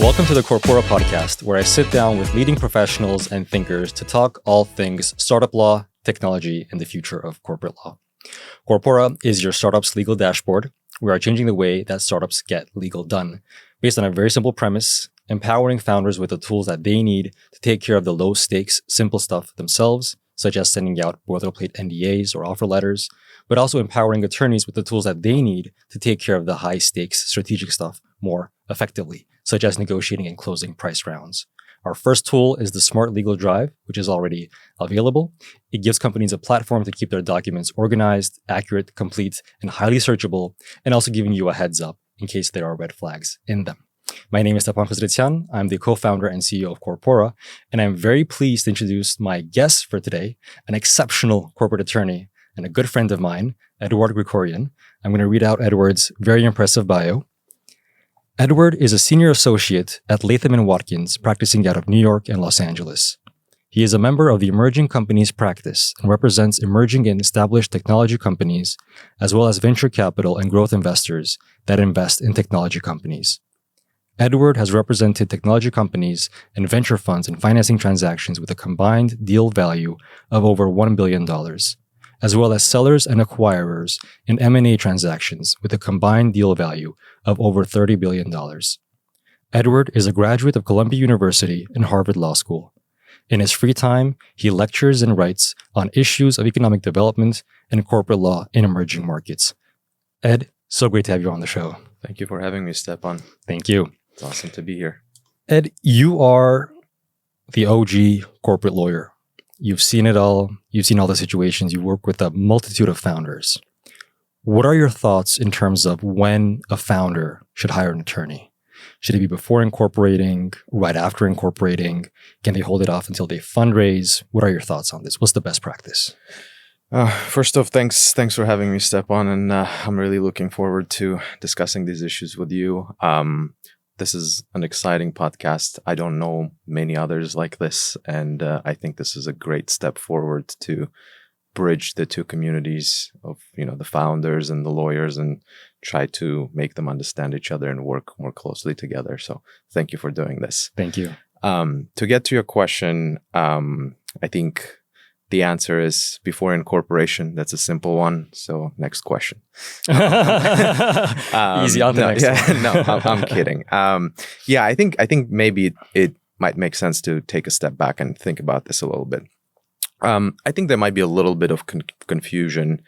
Welcome to the Corpora podcast, where I sit down with leading professionals and thinkers to talk all things startup law, technology, and the future of corporate law. Corpora is your startup's legal dashboard. We are changing the way that startups get legal done, based on a very simple premise: empowering founders with the tools that they need to take care of the low-stakes, simple stuff themselves, such as sending out boilerplate NDAs or offer letters, but also empowering attorneys with the tools that they need to take care of the high-stakes strategic stuff more effectively, such as negotiating and closing price rounds. Our first tool is the Smart Legal Drive, which is already available. It gives companies a platform to keep their documents organized, accurate, complete, and highly searchable, and also giving you a heads up in case there are red flags in them. My name is Stepan Khosretsyan. I'm the co-founder and CEO of Corpora, and I'm very pleased to introduce my guest for today, an exceptional corporate attorney and a good friend of mine, Eduard Grigoryan. I'm going to read out Eduard's very impressive bio. Eduard is a senior associate at Latham Watkins, practicing out of New York and Los Angeles. He is a member of the Emerging Companies practice and represents emerging and established technology companies, as well as venture capital and growth investors that invest in technology companies. Eduard has represented technology companies and venture funds in financing transactions with a combined deal value of over $1 billion, as well as sellers and acquirers in M&A transactions with a combined deal value of over $30 billion. Eduard is a graduate of Columbia University and Harvard Law School. In his free time, he lectures and writes on issues of economic development and corporate law in emerging markets. Ed, so great to have you on the show. Thank you for having me, Stepan. Thank you. It's awesome to be here. Ed, you are the OG corporate lawyer. You've seen it all. You've seen all the situations. You work with a multitude of founders. What are your thoughts in terms of when a founder should hire an attorney? Should it be before incorporating, right after incorporating? Can they hold it off until they fundraise? What are your thoughts on this? What's the best practice? First off, thanks for having me, Stepan, and I'm really looking forward to discussing these issues with you. This is an exciting podcast. I don't know many others like this, and I think this is a great step forward to bridge the two communities of, the founders and the lawyers, and try to make them understand each other and work more closely together. So thank you for doing this. Thank you. To get to your question, I think the answer is before incorporation. That's a simple one. So next question. Easy on the next one. No, I'm kidding. I think maybe it might make sense to take a step back and think about this a little bit. I think there might be a little bit of confusion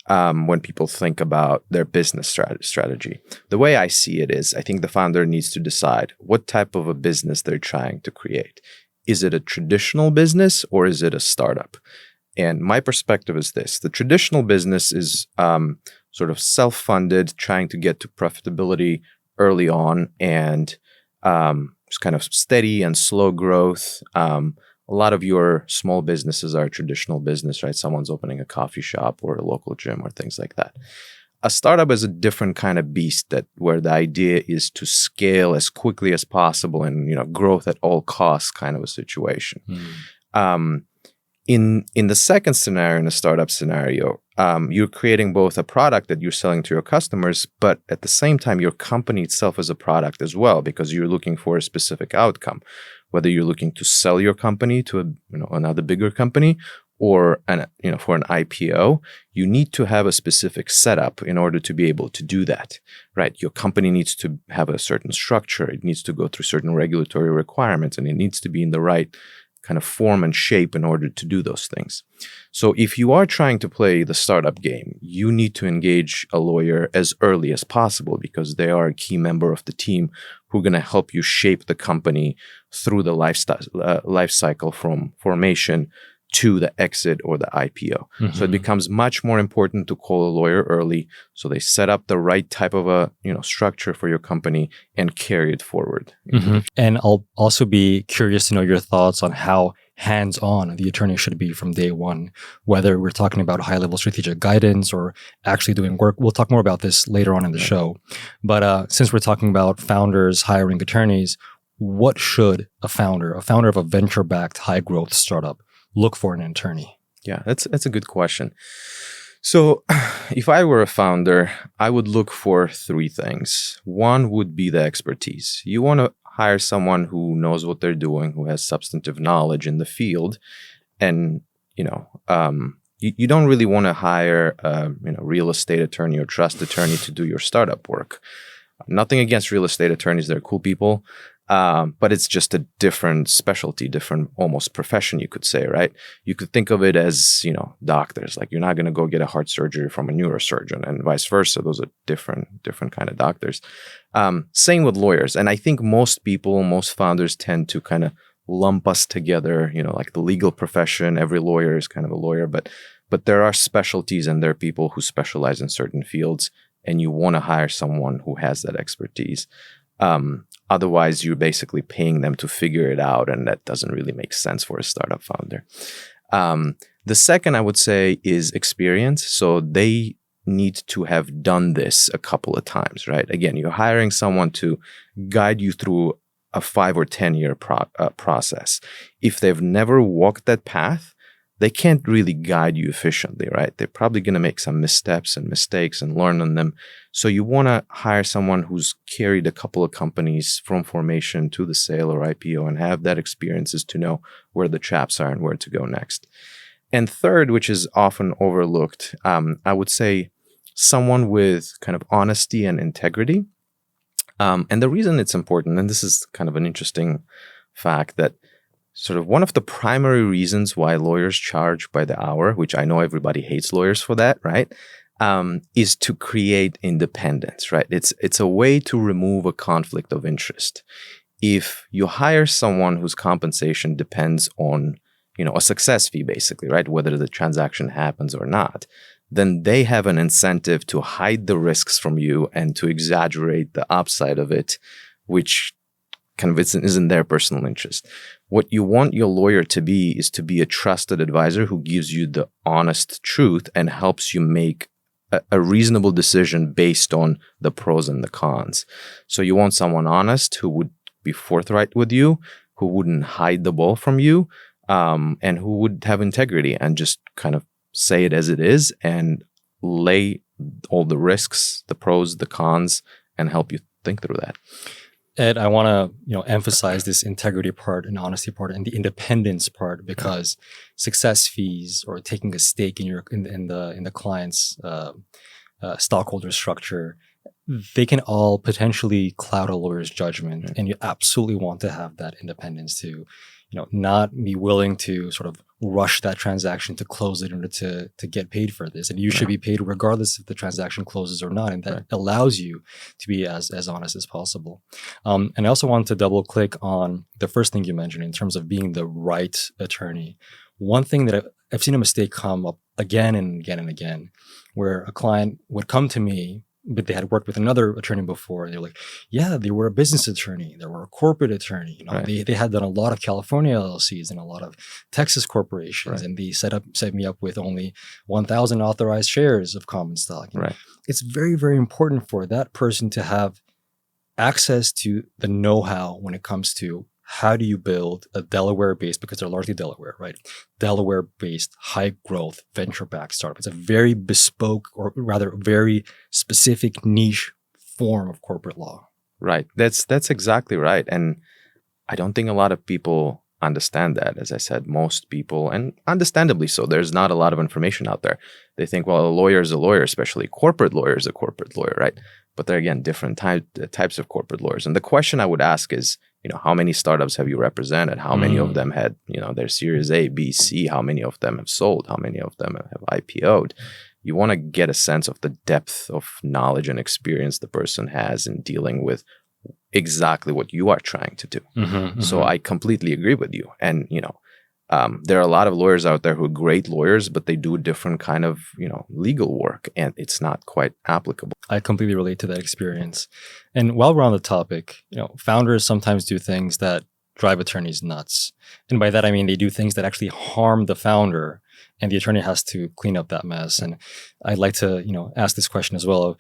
when people think about their business strategy. The way I see it is, I think the founder needs to decide what type of a business they're trying to create. Is it a traditional business or is it a startup? And my perspective is this. The traditional business is sort of self-funded, trying to get to profitability early on, and it's kind of steady and slow growth. A lot of your small businesses are traditional business, right? Someone's opening a coffee shop or a local gym or things like that. A startup is a different kind of beast where the idea is to scale as quickly as possible and growth at all costs kind of a situation. In the second scenario, in the startup scenario, you're creating both a product that you're selling to your customers, but at the same time, your company itself is a product as well, because you're looking for a specific outcome. Whether you're looking to sell your company to another bigger company, or for an IPO, you need to have a specific setup in order to be able to do that, right? Your company needs to have a certain structure. It needs to go through certain regulatory requirements, and it needs to be in the right kind of form and shape in order to do those things. So if you are trying to play the startup game, you need to engage a lawyer as early as possible, because they are a key member of the team who are going to help you shape the company through the life cycle from formation to the exit or the IPO. Mm-hmm. So it becomes much more important to call a lawyer early, so they set up the right type of a structure for your company and carry it forward. Mm-hmm. And I'll also be curious to know your thoughts on how hands-on the attorney should be from day one, whether we're talking about high-level strategic guidance or actually doing work. We'll talk more about this later on in the show. But since we're talking about founders hiring attorneys, what should a founder of a venture-backed high-growth startup look for in an attorney? Yeah, that's a good question. So if I were a founder, I would look for three things. One would be the expertise. You want to hire someone who knows what they're doing, who has substantive knowledge in the field. And, you don't really want to hire a real estate attorney or trust attorney to do your startup work. Nothing against real estate attorneys. They're cool people. But it's just a different specialty, different almost profession, you could say, right? You could think of it as, doctors. Like, you're not going to go get a heart surgery from a neurosurgeon and vice versa. Those are different kind of doctors. Same with lawyers. And I think most founders tend to kind of lump us together, like the legal profession. Every lawyer is kind of a lawyer, but there are specialties, and there are people who specialize in certain fields, and you want to hire someone who has that expertise. Otherwise, you're basically paying them to figure it out, and that doesn't really make sense for a startup founder. The second, I would say, is experience. So they need to have done this a couple of times, right? Again, you're hiring someone to guide you through a 5 or 10 year process. If they've never walked that path, they can't really guide you efficiently, right? They're probably going to make some missteps and mistakes and learn on them. So you want to hire someone who's carried a couple of companies from formation to the sale or IPO and have that experiences to know where the traps are and where to go next. And third, which is often overlooked, I would say someone with kind of honesty and integrity. And the reason it's important, and this is kind of an interesting fact, that sort of one of the primary reasons why lawyers charge by the hour, which I know everybody hates lawyers for that, right, is to create independence, right? It's a way to remove a conflict of interest. If you hire someone whose compensation depends on, a success fee, basically, right, whether the transaction happens or not, then they have an incentive to hide the risks from you and to exaggerate the upside of it, which kind of is in their personal interest. What you want your lawyer to be is to be a trusted advisor who gives you the honest truth and helps you make a reasonable decision based on the pros and the cons. So you want someone honest who would be forthright with you, who wouldn't hide the ball from you, and who would have integrity and just kind of say it as it is and lay all the risks, the pros, the cons, and help you think through that. Ed, I want to emphasize this integrity part and honesty part and the independence part, because success fees or taking a stake in the client's stockholder structure, they can all potentially cloud a lawyer's judgment, and you absolutely want to have that independence to not be willing to sort of rush that transaction to close it in order to get paid for this. And you should be paid regardless if the transaction closes or not. And that allows you to be as honest as possible. And I also want to double click on the first thing you mentioned in terms of being the right attorney. One thing that I've seen a mistake come up again and again and again, where a client would come to me, but they had worked with another attorney before. And they're like, yeah, they were a business attorney. They were a corporate attorney. They had done a lot of California LLCs and a lot of Texas corporations. And they set me up with only 1,000 authorized shares of common stock. It's very, very important for that person to have access to the know-how when it comes to how do you build a Delaware-based, because they're largely Delaware, right? Delaware-based, high-growth, venture-backed startup. It's a very bespoke, or rather very specific niche form of corporate law. Right. That's exactly right. And I don't think a lot of people understand that. As I said, most people, and understandably so, there's not a lot of information out there. They think, well, a lawyer is a lawyer, especially corporate lawyer is a corporate lawyer, right? But there are, again, different types of corporate lawyers. And the question I would ask is, how many startups have you represented? How many of them had, their Series A, B, C? How many of them have sold? How many of them have IPO'd? You want to get a sense of the depth of knowledge and experience the person has in dealing with exactly what you are trying to do. So I completely agree with you. And, there are a lot of lawyers out there who are great lawyers, but they do different kind of, legal work, and it's not quite applicable. I completely relate to that experience. And while we're on the topic, founders sometimes do things that drive attorneys nuts. And by that, I mean they do things that actually harm the founder, and the attorney has to clean up that mess. And I'd like to, ask this question as well.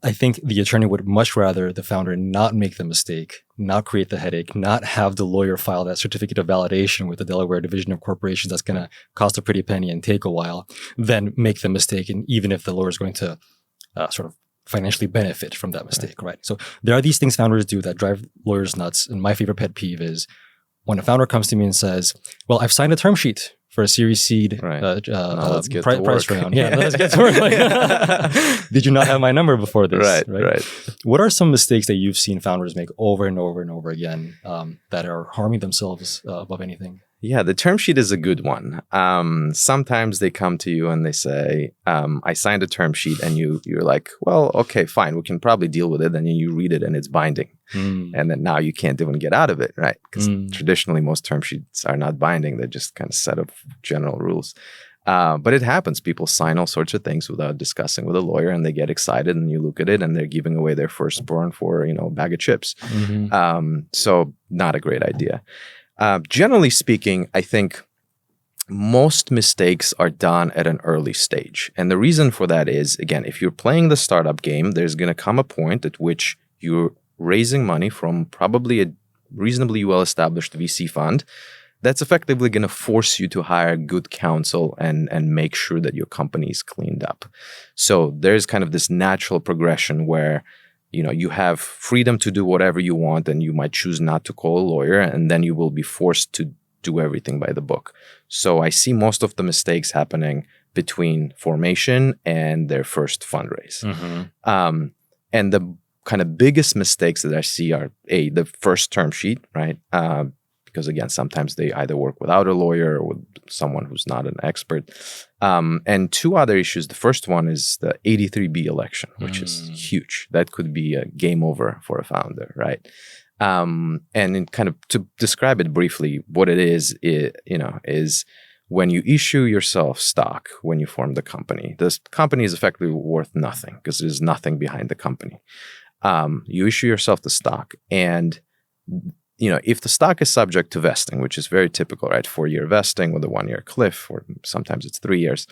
I think the attorney would much rather the founder not make the mistake, not create the headache, not have the lawyer file that certificate of validation with the Delaware Division of Corporations that's going to cost a pretty penny and take a while, than make the mistake. And even if the lawyer is going to sort of financially benefit from that mistake, right? So there are these things founders do that drive lawyers nuts. And my favorite pet peeve is when a founder comes to me and says, well, I've signed a term sheet for a Series Seed let's get to price work. round. Yeah, let's get to work. Did you not have my number before this? Right. What are some mistakes that you've seen founders make over and over and over again that are harming themselves above anything? Yeah, the term sheet is a good one. Sometimes they come to you and they say, I signed a term sheet, and you're like, well, okay, fine, we can probably deal with it. And then you read it and it's binding. And then now you can't even get out of it, right? Because traditionally most term sheets are not binding. They're just kind of set of general rules. But it happens. People sign all sorts of things without discussing with a lawyer, and they get excited, and you look at it and they're giving away their firstborn for, a bag of chips. So not a great idea. Generally speaking, I think most mistakes are done at an early stage. And the reason for that is, again, if you're playing the startup game, there's going to come a point at which you're raising money from probably a reasonably well-established VC fund that's effectively going to force you to hire good counsel and make sure that your company is cleaned up. So there's kind of this natural progression where you have freedom to do whatever you want, and you might choose not to call a lawyer, and then you will be forced to do everything by the book. So I see most of the mistakes happening between formation and their first fundraise. And the kind of biggest mistakes that I see are the first term sheet, right? Because again, sometimes they either work without a lawyer or with someone who's not an expert. And two other issues. The first one is the 83B election, which is huge. That could be a game over for a founder, right? And in kind of to describe it briefly, what it is when you issue yourself stock when you form the company. This company is effectively worth nothing because there's nothing behind the company. You issue yourself the stock, and if the stock is subject to vesting, which is very typical, right? 4-year vesting with a 1-year cliff, or sometimes it's 3 years.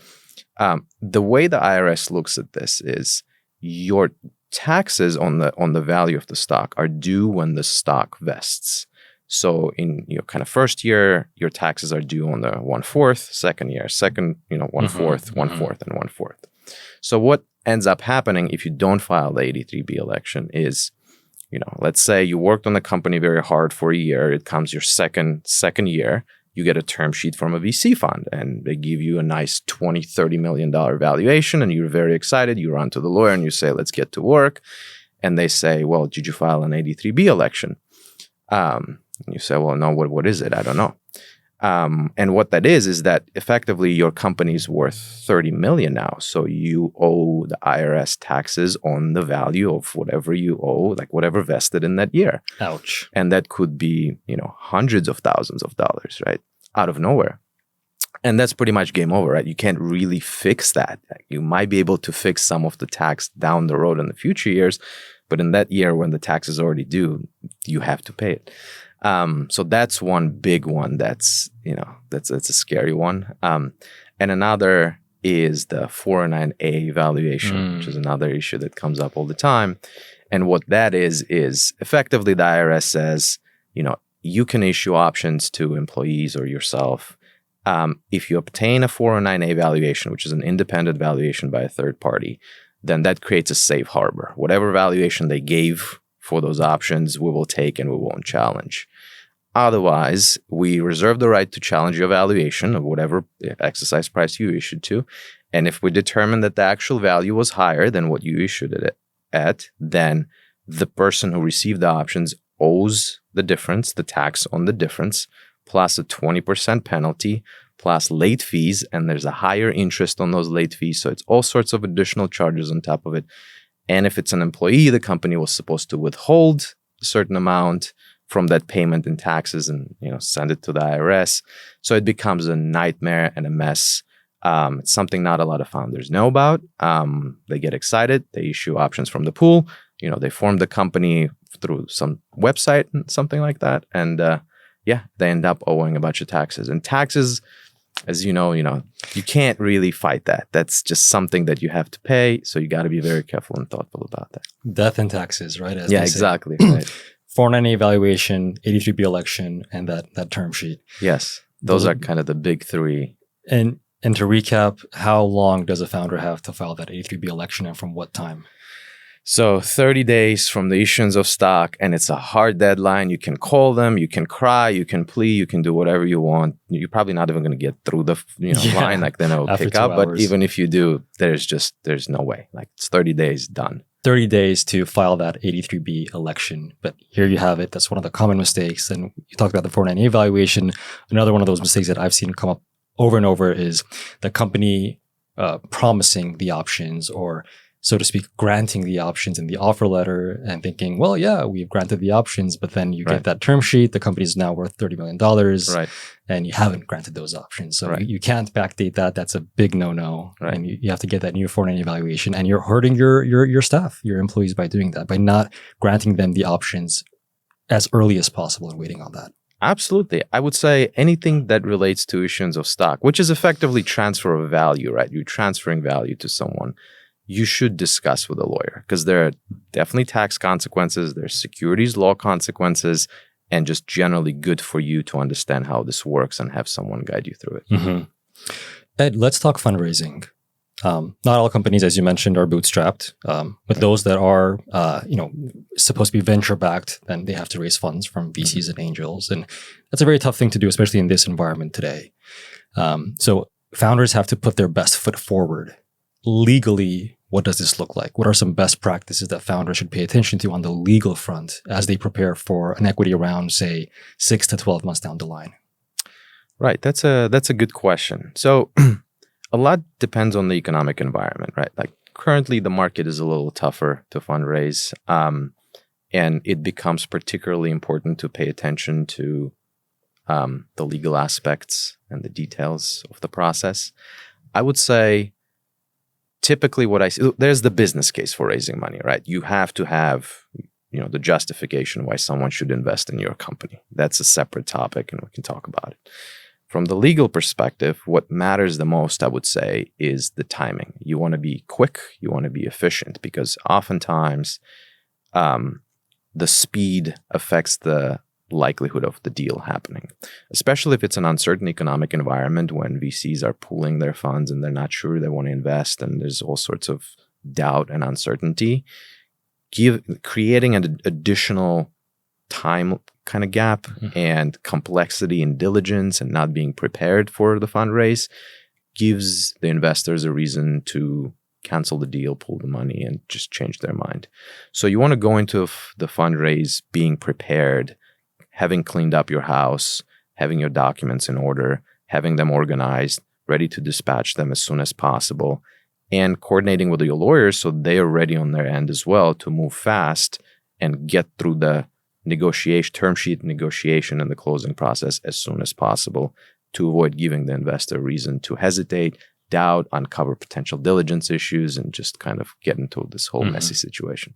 The way the IRS looks at this is your taxes on the value of the stock are due when the stock vests. So in your kind of first year, your taxes are due on the 1/4, second year, 1/4, 1/4, and 1/4. So what ends up happening if you don't file the 83B election is, let's say you worked on the company very hard for a year. It comes your second year, you get a term sheet from a VC fund, and they give you a nice $20-30 million valuation, and you're very excited. You run to the lawyer and you say, let's get to work. And they say, well, did you file an 83B election? And you say, well, no, what is it? I don't know. And what that is that effectively your company is worth $30 million now. So you owe the IRS taxes on the value of whatever you owe, like whatever vested in that year. Ouch. And that could be, hundreds of thousands of dollars, right? Out of nowhere. And that's pretty much game over, right? You can't really fix that. You might be able to fix some of the tax down the road in the future years, but in that year when the tax is already due, you have to pay it. So that's one big one. That's a scary one. And another is the 409A valuation, which is another issue that comes up all the time. And what that is effectively the IRS says, you can issue options to employees or yourself. If you obtain a 409A valuation, which is an independent valuation by a third party, then that creates a safe harbor. Whatever valuation they gave for those options, we will take and we won't challenge. Otherwise, we reserve the right to challenge your valuation of whatever exercise price you issued to. And if we determine that the actual value was higher than what you issued it at, then the person who received the options owes the difference, the tax on the difference, plus a 20% penalty, plus late fees. And there's a higher interest on those late fees. So it's all sorts of additional charges on top of it. And if it's an employee, the company was supposed to withhold a certain amount from that payment in taxes and send it to the IRS. So it becomes a nightmare and a mess. It's something not a lot of founders know about. They get excited. They issue options from the pool. They form the company through some website and something like that. And they end up owing a bunch of taxes. And taxes, as you can't really fight that. That's just something that you have to pay. So you got to be very careful and thoughtful about that. Death and taxes, right? Yeah, exactly. Right. 409A evaluation, 83B election, and that term sheet. Yes. Those are kind of the big three. And to recap, how long does a founder have to file that 83B election, and from what time? So 30 days from the issuance of stock, and it's a hard deadline. You can call them, you can cry, you can plea, you can do whatever you want. You're probably not even going to get through the line, like then it'll pick up. But even if you do, there's no way. Like it's 30 days done. 30 days to file that 83B election. But here you have it. That's one of the common mistakes. And you talked about the 498 evaluation. Another one of those mistakes that I've seen come up over and over is the company promising the options, or so to speak, granting the options in the offer letter and thinking, well, yeah, we've granted the options, but then you get that term sheet, the company is now worth $30 million, and you haven't granted those options. So you can't backdate that. That's a big no-no. And you have to get that new 490 evaluation, and you're hurting your staff, your employees, by doing that, by not granting them the options as early as possible and waiting on that. Absolutely. I would say anything that relates to issuance of stock, which is effectively transfer of value, right? You're transferring value to someone. You should discuss with a lawyer, because there are definitely tax consequences, there's securities law consequences, and just generally good for you to understand how this works and have someone guide you through it. Mm-hmm. Ed, let's talk fundraising. Not all companies, as you mentioned, are bootstrapped. But those that are, supposed to be venture backed, then they have to raise funds from VCs and angels, and that's a very tough thing to do, especially in this environment today. So founders have to put their best foot forward. Legally, what does this look like? What are some best practices that founders should pay attention to on the legal front as they prepare for an equity round, say 6 to 12 months down the line? Right. That's a good question. So a lot depends on the economic environment, right? Like currently the market is a little tougher to fundraise, and it becomes particularly important to pay attention to the legal aspects and the details of the process. I would say typically what I see, there's the business case for raising money, right? You have to have, the justification why someone should invest in your company. That's a separate topic, and we can talk about it. From the legal perspective, what matters the most, I would say, is the timing. You want to be quick, you want to be efficient, because oftentimes the speed affects the likelihood of the deal happening, especially if it's an uncertain economic environment when VCs are pooling their funds and they're not sure they want to invest, and there's all sorts of doubt and uncertainty. Creating an additional time kind of gap and complexity and diligence and not being prepared for the fundraise gives the investors a reason to cancel the deal, pull the money, and just change their mind. So you want to go into the fundraise being prepared, having cleaned up your house, having your documents in order, having them organized, ready to dispatch them as soon as possible, and coordinating with your lawyers so they are ready on their end as well to move fast and get through the term sheet negotiation and the closing process as soon as possible, to avoid giving the investor reason to hesitate, doubt, uncover potential diligence issues, and just kind of get into this whole messy situation.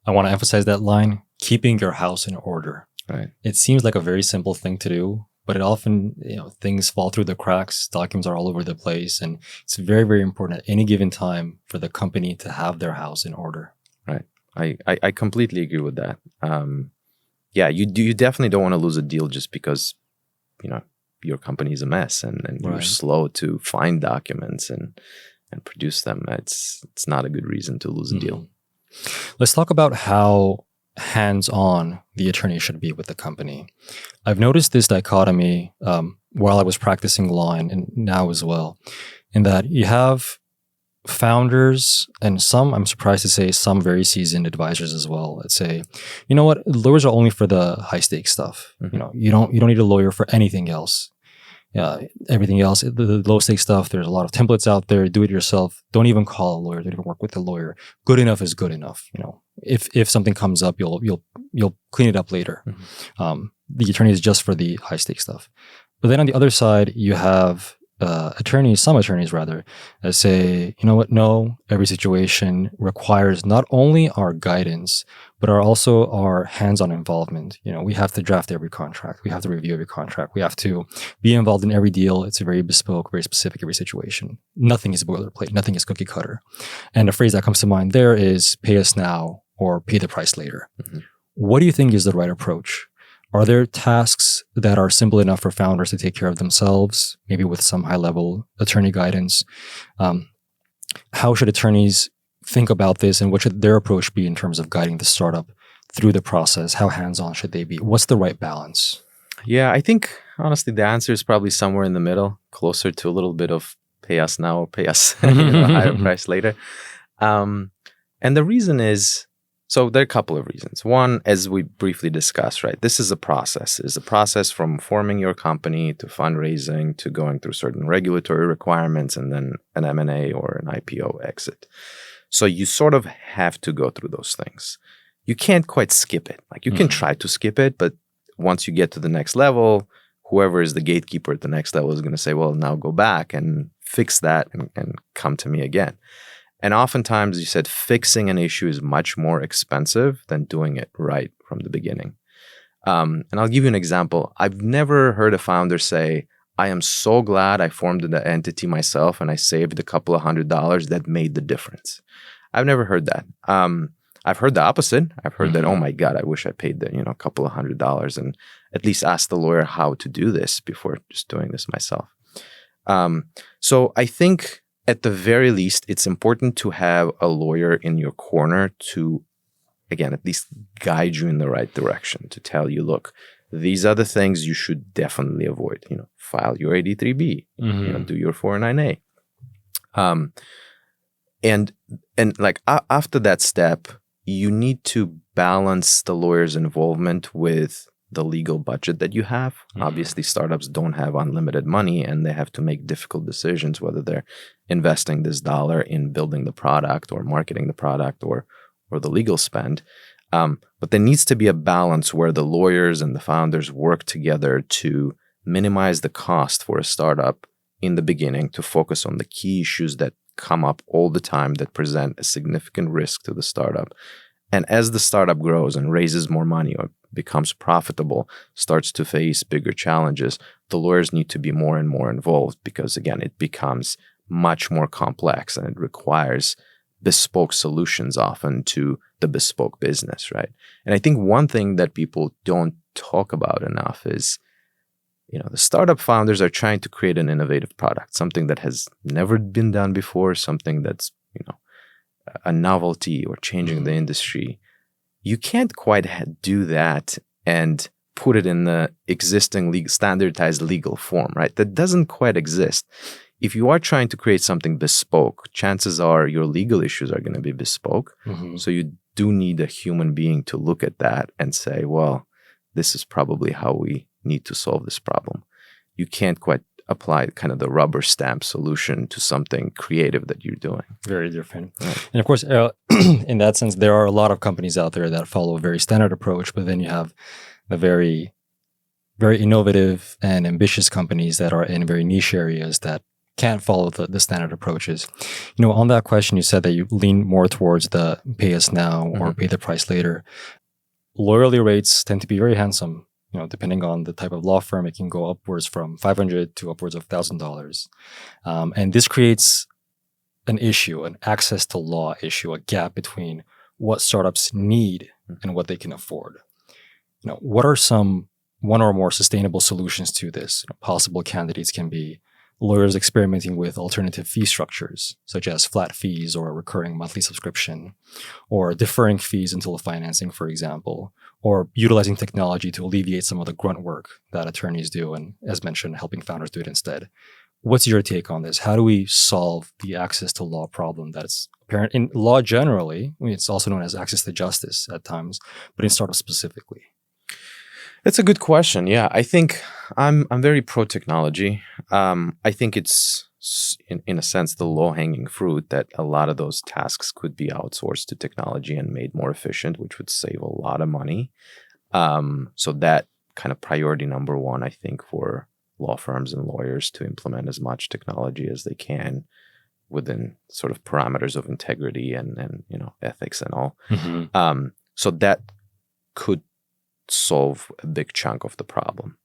I want to emphasize that line, keeping your house in order. Right. It seems like a very simple thing to do, but it often, things fall through the cracks, documents are all over the place, and it's very, very important at any given time for the company to have their house in order. Right. I completely agree with that. You definitely don't want to lose a deal just because, your company is a mess and you're slow to find documents and produce them. It's not a good reason to lose a deal. Let's talk about how hands-on the attorney should be with the company. I've noticed this dichotomy while I was practicing law and now as well, in that you have founders and some, I'm surprised to say, some very seasoned advisors as well that say, you know what, lawyers are only for the high stakes stuff. You don't need a lawyer for anything else. Everything else, the low stakes stuff, there's a lot of templates out there. Do it yourself. Don't even call a lawyer. Don't even work with a lawyer. Good enough is good enough. If something comes up, you'll clean it up later. The attorney is just for the high stakes stuff. But then on the other side, you have some attorneys rather, that say, you know what, no, every situation requires not only our guidance, but also our hands-on involvement. We have to draft every contract. We have to review every contract. We have to be involved in every deal. It's very bespoke, very specific, every situation. Nothing is boilerplate. Nothing is cookie cutter. And the phrase that comes to mind there is pay us now or pay the price later. What do you think is the right approach? Are there tasks that are simple enough for founders to take care of themselves, maybe with some high-level attorney guidance? How should attorneys think about this, and what should their approach be in terms of guiding the startup through the process? How hands-on should they be? What's the right balance? Yeah, I think honestly the answer is probably somewhere in the middle, closer to a little bit of pay us now or pay us a higher price later. And the reason is, so there are a couple of reasons. One, as we briefly discussed, right? This is a process. It's a process from forming your company to fundraising to going through certain regulatory requirements and then an M&A or an IPO exit. So you sort of have to go through those things. You can't quite skip it. Like you can try to skip it, but once you get to the next level, whoever is the gatekeeper at the next level is going to say, well, now go back and fix that and come to me again. And oftentimes, you said fixing an issue is much more expensive than doing it right from the beginning. And I'll give you an example. I've never heard a founder say, I am so glad I formed the entity myself and I saved a couple of $100 that made the difference. I've never heard that. I've heard the opposite. I've heard that, oh my God, I wish I paid a couple of $100 and at least ask the lawyer how to do this before just doing this myself. So I think at the very least, it's important to have a lawyer in your corner to, again, at least guide you in the right direction, to tell you, look, these are the things you should definitely avoid. File your 83B, do your 409A. And like after that step, you need to balance the lawyer's involvement with the legal budget that you have. Obviously, startups don't have unlimited money and they have to make difficult decisions whether they're investing this dollar in building the product or marketing the product or the legal spend. But there needs to be a balance where the lawyers and the founders work together to minimize the cost for a startup in the beginning, to focus on the key issues that come up all the time that present a significant risk to the startup. And as the startup grows and raises more money or becomes profitable, starts to face bigger challenges, the lawyers need to be more and more involved because, again, it becomes much more complex and it requires bespoke solutions often to the bespoke business, right? And I think one thing that people don't talk about enough is, the startup founders are trying to create an innovative product, something that has never been done before, something that's, a novelty or changing the industry. You can't quite do that and put it in the existing standardized legal form, right? That doesn't quite exist. If you are trying to create something bespoke, chances are your legal issues are going to be bespoke. So you do need a human being to look at that and say, well, this is probably how we need to solve this problem. You can't quite apply kind of the rubber stamp solution to something creative that you're doing. Very different. Right. And of course, in that sense, there are a lot of companies out there that follow a very standard approach, but then you have the very, very innovative and ambitious companies that are in very niche areas that can't follow the standard approaches. On that question, you said that you lean more towards the pay us now or pay the price later. Loyalty rates tend to be very handsome. Depending on the type of law firm, it can go upwards from $500 to upwards of $1,000. And this creates an issue, an access to law issue, a gap between what startups need and what they can afford. What are some one or more sustainable solutions to this? Possible candidates can be lawyers experimenting with alternative fee structures, such as flat fees or a recurring monthly subscription, or deferring fees until financing, for example, or utilizing technology to alleviate some of the grunt work that attorneys do, and as mentioned, helping founders do it instead. What's your take on this? How do we solve the access to law problem that's apparent in law generally? It's also known as access to justice at times, but in startups specifically. It's a good question. Yeah, I think I'm very pro technology. I think it's in a sense the low-hanging fruit that a lot of those tasks could be outsourced to technology and made more efficient, which would save a lot of money. So that kind of priority number one, I think, for law firms and lawyers to implement as much technology as they can within sort of parameters of integrity and ethics and all. So that could solve a big chunk of the problem.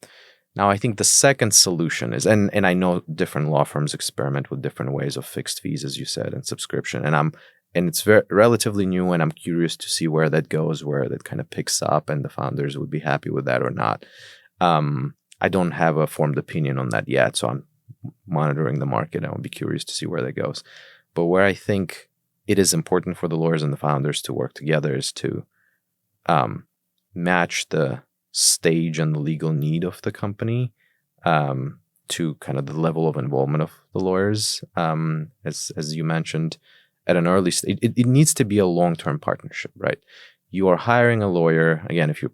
Now, I think the second solution is, and I know different law firms experiment with different ways of fixed fees, as you said, and subscription. And it's relatively new, and I'm curious to see where that goes, where that kind of picks up, and the founders would be happy with that or not. I don't have a formed opinion on that yet, so I'm monitoring the market. I would be curious to see where that goes. But where I think it is important for the lawyers and the founders to work together is to match the stage and the legal need of the company to kind of the level of involvement of the lawyers. As you mentioned, at an early stage, it needs to be a long-term partnership, right? You are hiring a lawyer, again, if you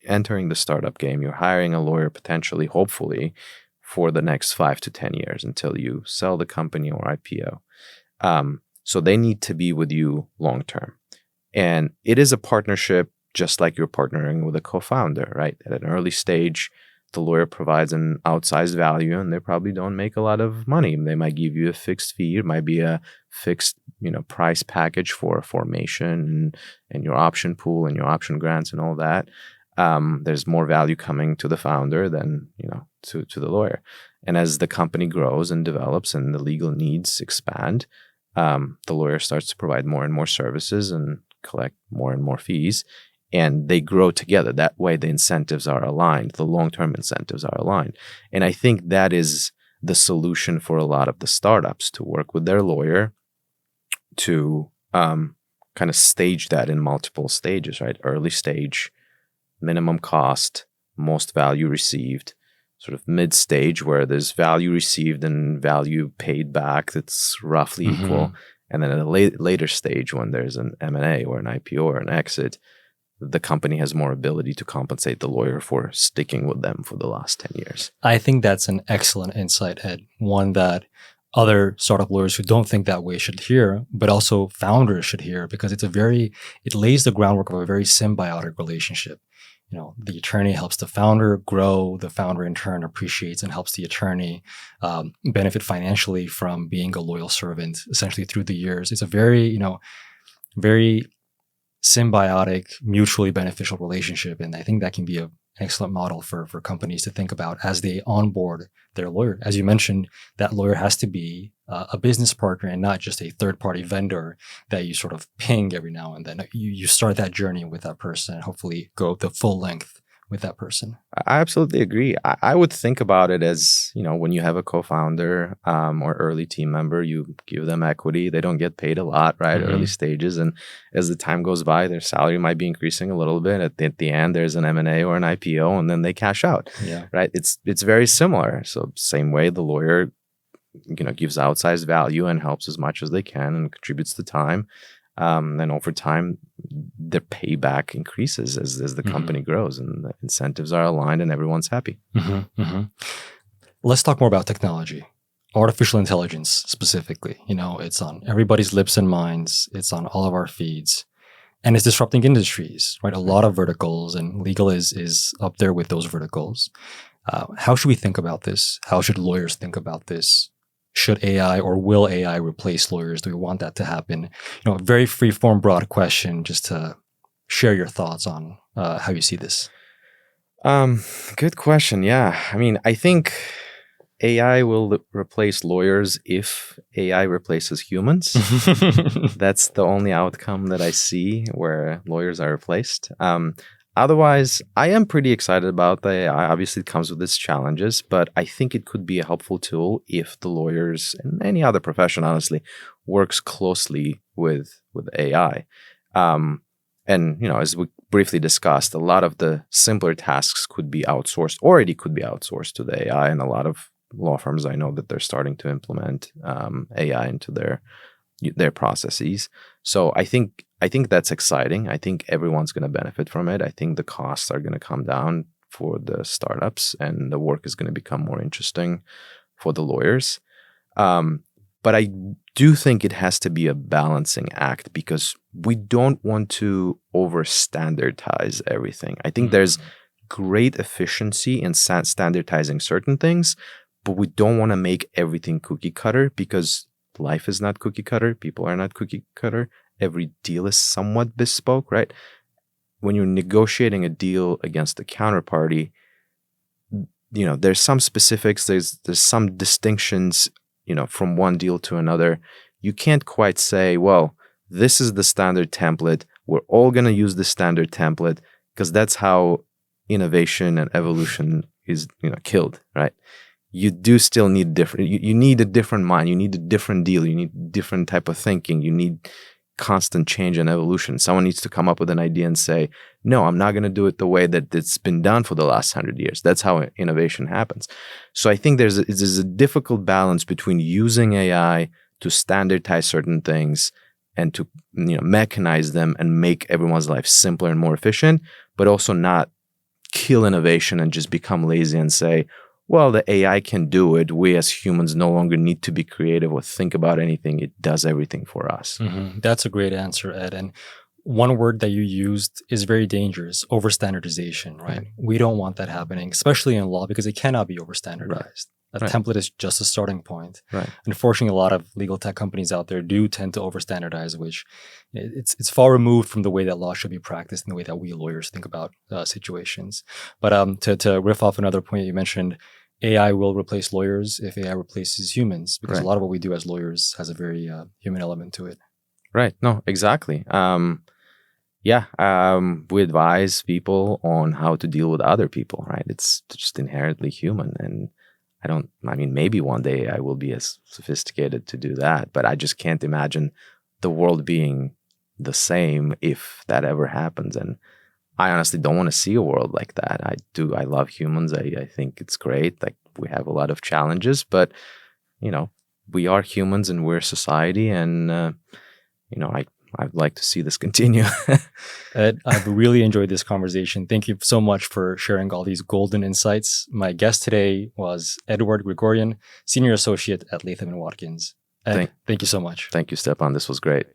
entering the startup game, you're hiring a lawyer potentially, hopefully, for the next 5 to 10 years until you sell the company or IPO. So they need to be with you long-term. And it is a partnership just like you're partnering with a co-founder, right? At an early stage, the lawyer provides an outsized value and they probably don't make a lot of money. They might give you a fixed fee. It might be a fixed, price package for formation and your option pool and your option grants and all that. There's more value coming to the founder than, to the lawyer. And as the company grows and develops and the legal needs expand, the lawyer starts to provide more and more services and collect more and more fees. And they grow together. That way, the incentives are aligned. The long-term incentives are aligned. And I think that is the solution for a lot of the startups, to work with their lawyer to kind of stage that in multiple stages, right? Early stage, minimum cost, most value received, sort of mid-stage where there's value received and value paid back that's roughly equal. And then at a later stage when there's an M&A or an IPO or an exit, the company has more ability to compensate the lawyer for sticking with them for the last 10 years. I think that's an excellent insight, Ed. One that other startup lawyers who don't think that way should hear, but also founders should hear, because it lays the groundwork of a very symbiotic relationship. The attorney helps the founder grow. The founder in turn appreciates and helps the attorney benefit financially from being a loyal servant, essentially through the years. It's a very, very symbiotic, mutually beneficial relationship. And I think that can be an excellent model for companies to think about as they onboard their lawyer. As you mentioned, that lawyer has to be a business partner and not just a third-party vendor that you sort of ping every now and then. You start that journey with that person and hopefully go the full length with that person. I absolutely agree. I would think about it as, when you have a co-founder or early team member, you give them equity. They don't get paid a lot, right? Early stages. And as the time goes by, their salary might be increasing a little bit. At the end, there's an M&A or an IPO, and then they cash out, right? It's very similar. So same way the lawyer, gives outsized value and helps as much as they can and contributes the time. Then over time, the payback increases as the company grows and the incentives are aligned and everyone's happy. Let's talk more about technology, artificial intelligence specifically. It's on everybody's lips and minds. It's on all of our feeds, and it's disrupting industries, right? A lot of verticals, and legal is up there with those verticals. How should we think about this? How should lawyers think about this? Should AI or will AI replace lawyers? Do we want that to happen? A very free-form, broad question, just to share your thoughts on how you see this. Good question. Yeah. I think AI will replace lawyers if AI replaces humans. That's the only outcome that I see where lawyers are replaced. Otherwise, I am pretty excited about the AI. Obviously, it comes with its challenges, but I think it could be a helpful tool if the lawyers and any other profession, honestly, works closely with AI. And, as we briefly discussed, a lot of the simpler tasks already could be outsourced to the AI. And a lot of law firms, I know that they're starting to implement AI into their processes. So I think that's exciting. I think everyone's going to benefit from it. I think the costs are going to come down for the startups and the work is going to become more interesting for the lawyers. But I do think it has to be a balancing act because we don't want to over-standardize everything. I think there's great efficiency in standardizing certain things, but we don't want to make everything cookie cutter because life is not cookie cutter. People are not cookie cutter. Every deal is somewhat bespoke, right? When you're negotiating a deal against a counterparty, there's some specifics, there's some distinctions, from one deal to another. You can't quite say, well, this is the standard template. We're all going to use the standard template because that's how innovation and evolution is, killed, right? you do still need different. You need a different mind. You need a different deal. You need different type of thinking. You need constant change and evolution. Someone needs to come up with an idea and say, no, I'm not going to do it the way that it's been done for the last 100 years. That's how innovation happens. So I think there's a difficult balance between using AI to standardize certain things and to mechanize them and make everyone's life simpler and more efficient, but also not kill innovation and just become lazy and say, well, the AI can do it. We as humans no longer need to be creative or think about anything. It does everything for us. Mm-hmm. That's a great answer, Ed. And one word that you used is very dangerous, overstandardization, right? We don't want that happening, especially in law, because it cannot be overstandardized. A template is just a starting point. Unfortunately, a lot of legal tech companies out there do tend to overstandardize, which it's far removed from the way that law should be practiced and the way that we lawyers think about situations. But to riff off another point you mentioned, AI will replace lawyers if AI replaces humans, because a lot of what we do as lawyers has a very human element to it. Right. No, exactly. We advise people on how to deal with other people, right? It's just inherently human. And maybe one day I will be as sophisticated to do that, but I just can't imagine the world being the same if that ever happens. And I honestly don't want to see a world like that. I love humans. I think it's great. Like, we have a lot of challenges, but we are humans and we're society, and I'd like to see this continue. Ed, I've really enjoyed this conversation. Thank you so much for sharing all these golden insights. My guest today was Eduard Grigoryan, Senior Associate at Latham Watkins. Ed, thank you so much. Thank you, Stepan. This was great.